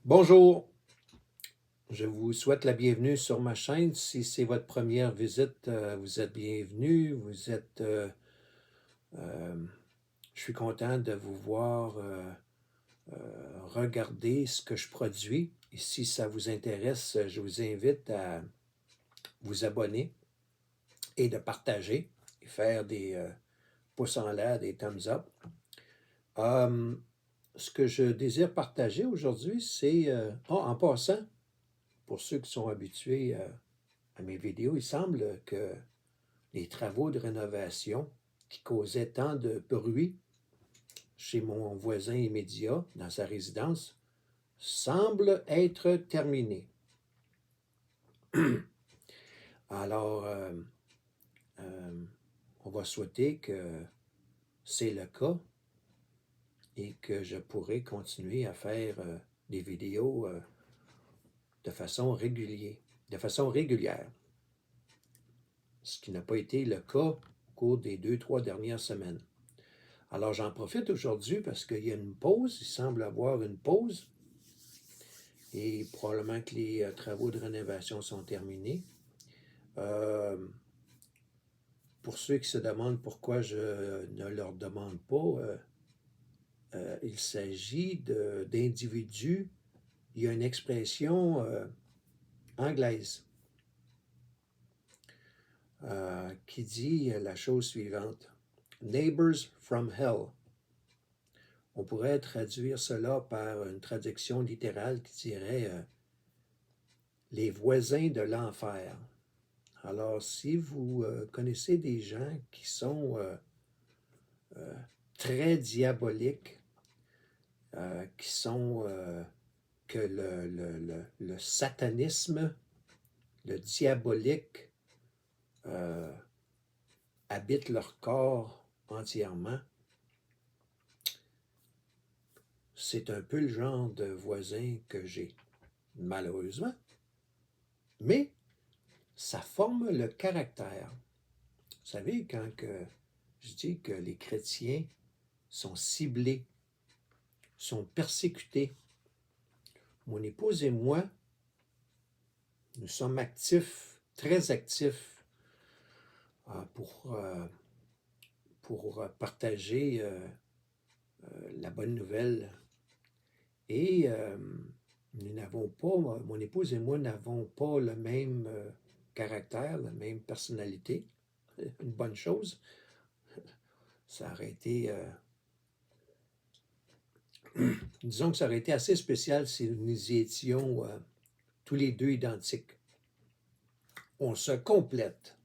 Bonjour, je vous souhaite la bienvenue sur ma chaîne. Si c'est votre première visite, vous êtes bienvenue. Euh, je suis content de vous voir regarder ce que je produis. Et si ça vous intéresse, je vous invite à vous abonner et de partager et faire des pouces en l'air, des thumbs up. Ce que je désire partager aujourd'hui, c'est, en passant, pour ceux qui sont habitués à mes vidéos, il semble que les travaux de rénovation qui causaient tant de bruit chez mon voisin immédiat dans sa résidence semblent être terminés. Alors, on va souhaiter que c'est le cas et que je pourrai continuer à faire des vidéos de façon régulière, ce qui n'a pas été le cas au cours des 2-3 dernières semaines. Alors, j'en profite aujourd'hui parce qu'il y a une pause, il semble avoir une pause, et probablement que les travaux de rénovation sont terminés. Pour ceux qui se demandent pourquoi je ne leur demande pas, il s'agit d'individus. Il y a une expression anglaise qui dit la chose suivante: Neighbors from hell. On pourrait traduire cela par une traduction littérale qui dirait les voisins de l'enfer. Alors, si vous connaissez des gens qui sont très diaboliques, qui sont que le satanisme, le diabolique habite leur corps entièrement, c'est un peu le genre de voisin que j'ai, malheureusement. Mais ça forme le caractère. Vous savez, quand je dis que les chrétiens sont ciblés, sont persécutés, mon épouse et moi, nous sommes actifs, très actifs, pour partager la bonne nouvelle. Et nous n'avons pas, mon épouse et moi n'avons pas le même caractère, la même personnalité. Une bonne chose. Ça aurait été, disons que ça aurait été assez spécial si nous étions tous les deux identiques. On se complète.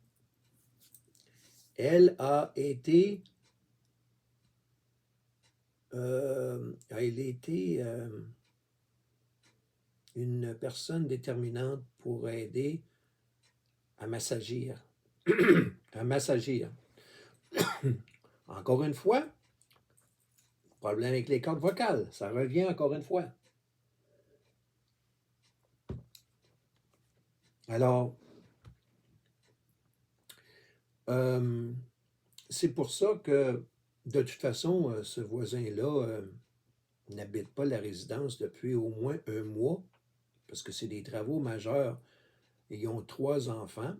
Elle a été une personne déterminante pour aider à m'assagir. À m'assagir. Encore une fois, problème avec les cordes vocales. Ça revient encore une fois. Alors, c'est pour ça que, de toute façon, ce voisin-là n'habite pas la résidence depuis au moins un mois, parce que c'est des travaux majeurs. Ils ont 3 enfants.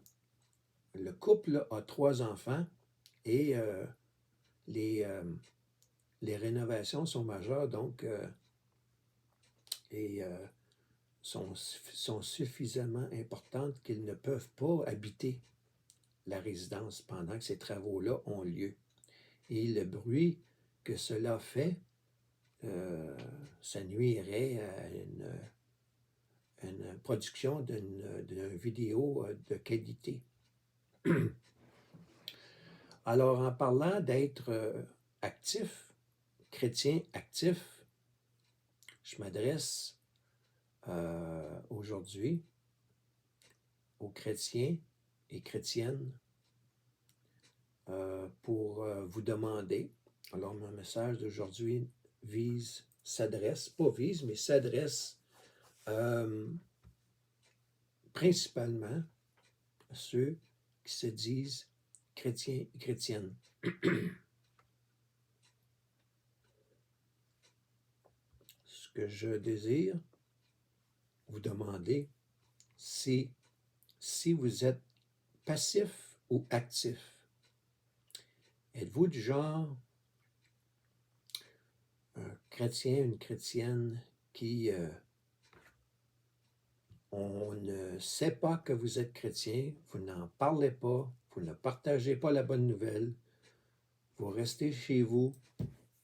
Le couple a 3 enfants et les rénovations sont majeures, donc, sont suffisamment importantes qu'ils ne peuvent pas habiter la résidence pendant que ces travaux-là ont lieu. Et le bruit que cela fait, ça nuirait à une production d'une vidéo de qualité. Alors, en parlant d'être actif, chrétien actif, je m'adresse aujourd'hui aux chrétiens et chrétiennes pour vous demander. Alors, mon message d'aujourd'hui s'adresse principalement à ceux qui se disent chrétiens et chrétiennes. Ce que je désire, vous demander, c'est si vous êtes passif ou actif. Êtes-vous du genre un chrétien, une chrétienne qui on ne sait pas que vous êtes chrétien, vous n'en parlez pas, vous ne partagez pas la bonne nouvelle, vous restez chez vous,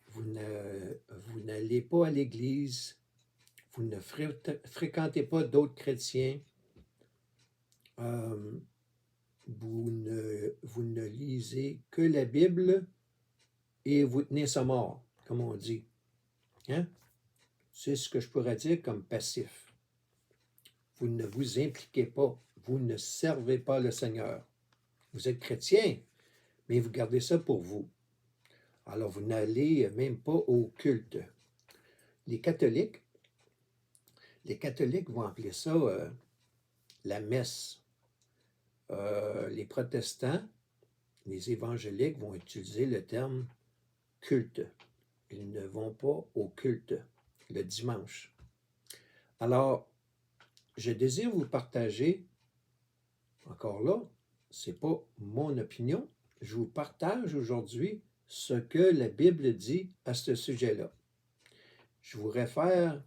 vous n'allez pas à l'église, vous ne fréquentez pas d'autres chrétiens, vous ne lisez que la Bible et vous tenez ça mort, comme on dit. Hein? C'est ce que je pourrais dire comme passif. Vous ne vous impliquez pas, vous ne servez pas le Seigneur. Vous êtes chrétien, mais vous gardez ça pour vous. Alors, vous n'allez même pas au culte. Les catholiques vont appeler ça la messe. Les protestants, les évangéliques vont utiliser le terme culte. Ils ne vont pas au culte le dimanche. Alors, je désire vous partager, encore là, ce n'est pas mon opinion, je vous partage aujourd'hui ce que la Bible dit à ce sujet-là. Je vous réfère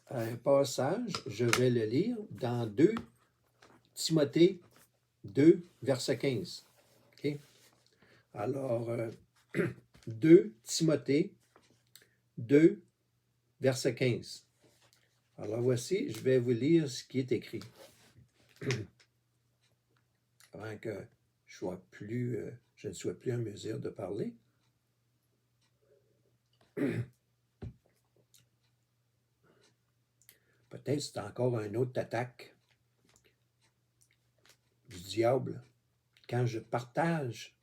à un passage, je vais le lire dans 2 Timothée 2, verset 15. Okay? Alors, 2 Timothée 2, verset 15. Alors voici, je vais vous lire ce qui est écrit. Avant que je ne sois plus en mesure de parler. Peut-être c'est encore une autre attaque du diable. Quand je partage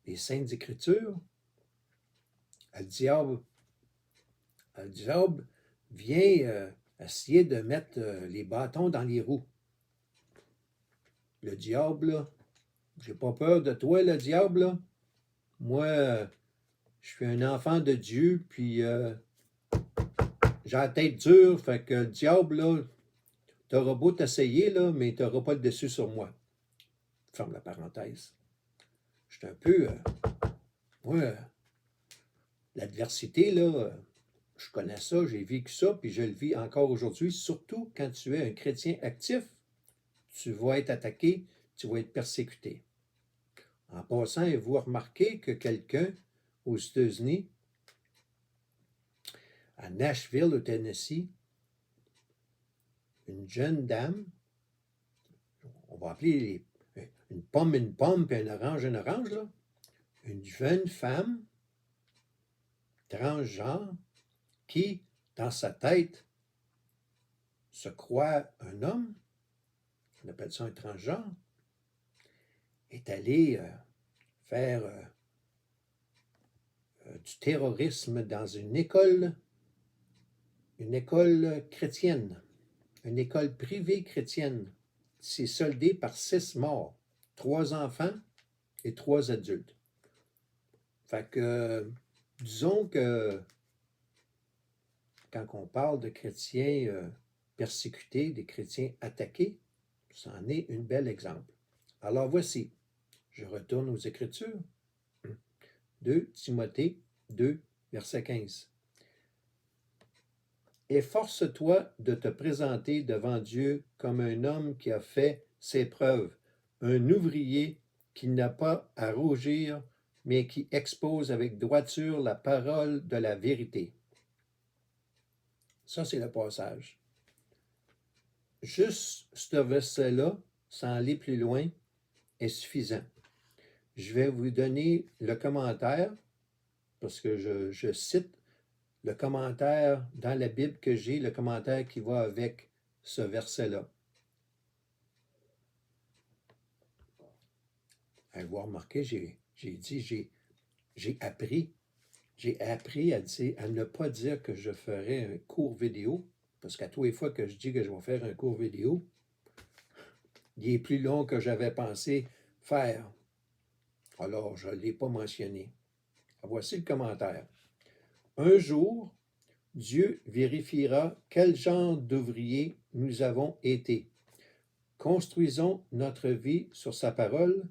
les Saintes Écritures, le diable vient essayer de mettre les bâtons dans les roues. Le diable, j'ai pas peur de toi, le diable. Moi, je suis un enfant de Dieu, puis j'ai la tête dure, fait que le diable, là, t'auras beau t'essayer, là, mais t'auras pas le dessus sur moi. Ferme la parenthèse. Je suis un peu... l'adversité, là, je connais ça, j'ai vécu ça, puis je le vis encore aujourd'hui, surtout quand tu es un chrétien actif, tu vas être attaqué, tu vas être persécuté. En passant, vous remarquez que quelqu'un aux États-Unis, à Nashville, au Tennessee, une jeune dame, on va appeler une pomme, puis un orange, là, une jeune femme transgenre qui, dans sa tête, se croit un homme, on appelle ça un transgenre, est allée faire du terrorisme dans une école chrétienne, une école privée chrétienne. C'est soldé par 6 morts, 3 enfants et 3 adultes. Fait que, disons que quand on parle de chrétiens persécutés, des chrétiens attaqués, c'en est un bel exemple. Alors voici, je retourne aux Écritures. 2 Timothée 2, verset 15. Efforce-toi de te présenter devant Dieu comme un homme qui a fait ses preuves, un ouvrier qui n'a pas à rougir, mais qui expose avec droiture la parole de la vérité. Ça, c'est le passage. Juste ce verset-là, sans aller plus loin, est suffisant. Je vais vous donner le commentaire, parce que je cite le commentaire dans la Bible que j'ai, le commentaire qui va avec ce verset-là. Vous remarquez, j'ai appris à ne pas dire que je ferais un cours vidéo, parce qu'à tous les fois que je dis que je vais faire un cours vidéo, il est plus long que j'avais pensé faire. Alors, je ne l'ai pas mentionné. Voici le commentaire. Un jour, Dieu vérifiera quel genre d'ouvrier nous avons été. Construisons notre vie sur sa parole,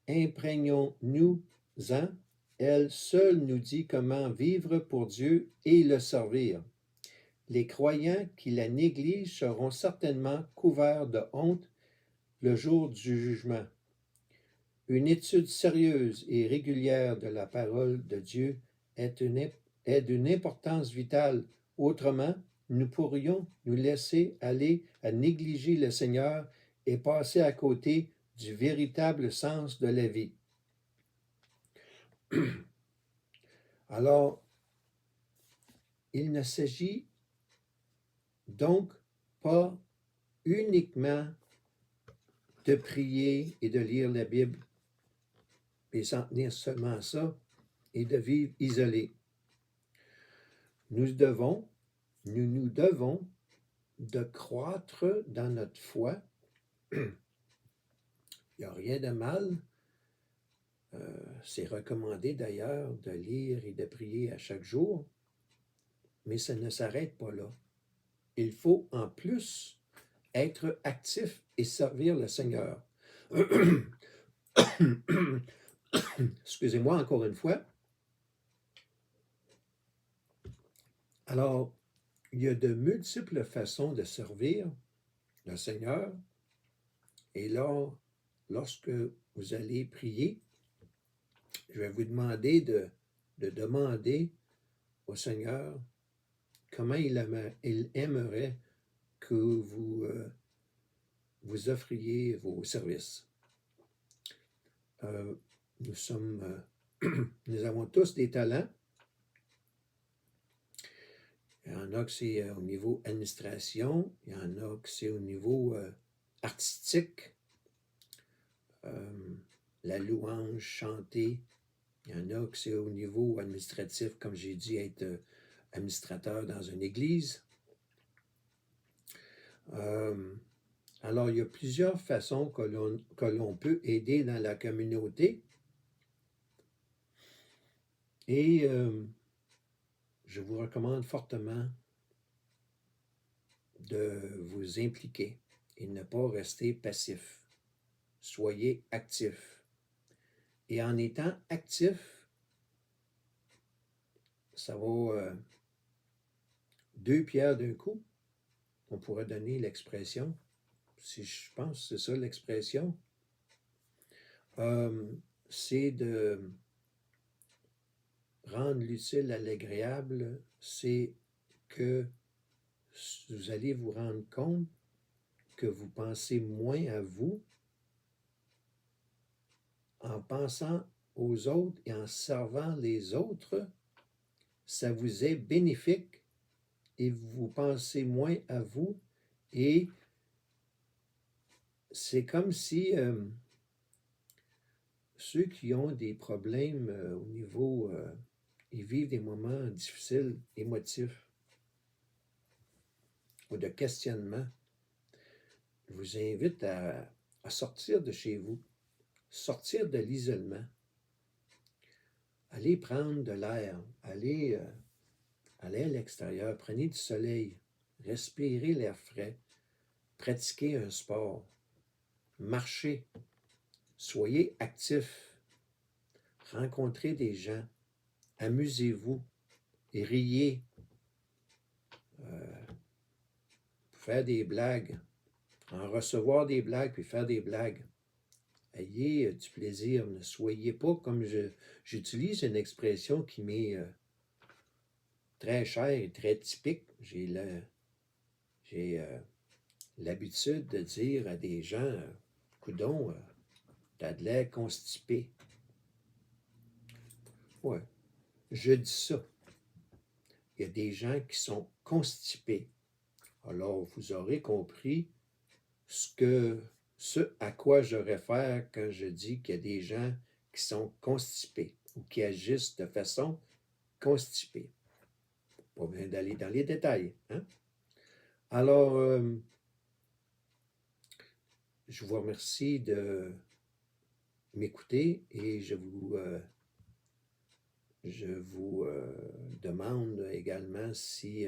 imprégnons-nous-en. Elle seule nous dit comment vivre pour Dieu et le servir. Les croyants qui la négligent seront certainement couverts de honte le jour du jugement. Une étude sérieuse et régulière de la parole de Dieu est d'une importance vitale. Autrement, nous pourrions nous laisser aller à négliger le Seigneur et passer à côté du véritable sens de la vie. Alors, il ne s'agit donc pas uniquement de prier et de lire la Bible et s'en tenir seulement à ça et de vivre isolé. Nous devons de croître dans notre foi. Il n'y a rien de mal. C'est recommandé d'ailleurs de lire et de prier à chaque jour, mais ça ne s'arrête pas là. Il faut en plus être actif et servir le Seigneur. Excusez-moi encore une fois. Alors, il y a de multiples façons de servir le Seigneur. Et là, lorsque vous allez prier, je vais vous demander de demander au Seigneur comment il aimerait que vous offriez vos services. Nous avons tous des talents. Il y en a que c'est au niveau administration, il y en a que c'est au niveau artistique, la louange, chanter. Il y en a que c'est au niveau administratif, comme j'ai dit, être administrateur dans une église. Alors, il y a plusieurs façons que l'on peut aider dans la communauté. Et je vous recommande fortement de vous impliquer et ne pas rester passif. Soyez actif. Et en étant actif, ça va deux pierres d'un coup. On pourrait donner l'expression, si je pense que c'est ça l'expression, c'est de rendre l'utile à l'agréable, c'est que vous allez vous rendre compte que vous pensez moins à vous en pensant aux autres et en servant les autres, ça vous est bénéfique et vous pensez moins à vous et c'est comme si ceux qui ont des problèmes au niveau, ils vivent des moments difficiles, émotifs ou de questionnement. Je vous invite à sortir de chez vous, sortir de l'isolement, allez prendre de l'air, allez à l'extérieur, prenez du soleil, respirez l'air frais, pratiquez un sport, marchez, soyez actifs, rencontrez des gens, amusez-vous et riez, faire des blagues, en recevoir des blagues puis faire des blagues. Ayez du plaisir, ne soyez pas comme j'utilise une expression qui m'est très chère et très typique. J'ai l'habitude de dire à des gens, coudon, t'as de l'air constipé. Ouais, je dis ça. Il y a des gens qui sont constipés. Alors, vous aurez compris ce à quoi je réfère quand je dis qu'il y a des gens qui sont constipés ou qui agissent de façon constipée. Pas bien d'aller dans les détails. Hein? Alors, je vous remercie de m'écouter et je Je vous demande également si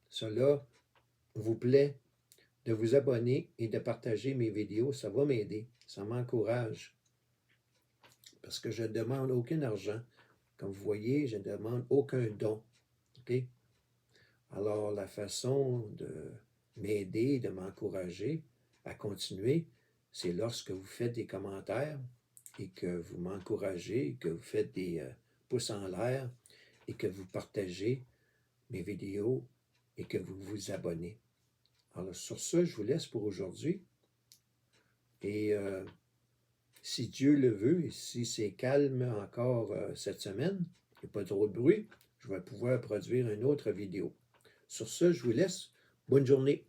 cela vous plaît de vous abonner et de partager mes vidéos. Ça va m'aider, ça m'encourage parce que je ne demande aucun argent. Comme vous voyez, je ne demande aucun don. OK? Alors, la façon de m'aider, de m'encourager à continuer, c'est lorsque vous faites des commentaires et que vous m'encouragez, que vous faites des pouces en l'air et que vous partagez mes vidéos et que vous vous abonnez. Alors, sur ce, je vous laisse pour aujourd'hui. Et si Dieu le veut, et si c'est calme encore cette semaine, il n'y a pas trop de bruit, je vais pouvoir produire une autre vidéo. Sur ce, je vous laisse. Bonne journée.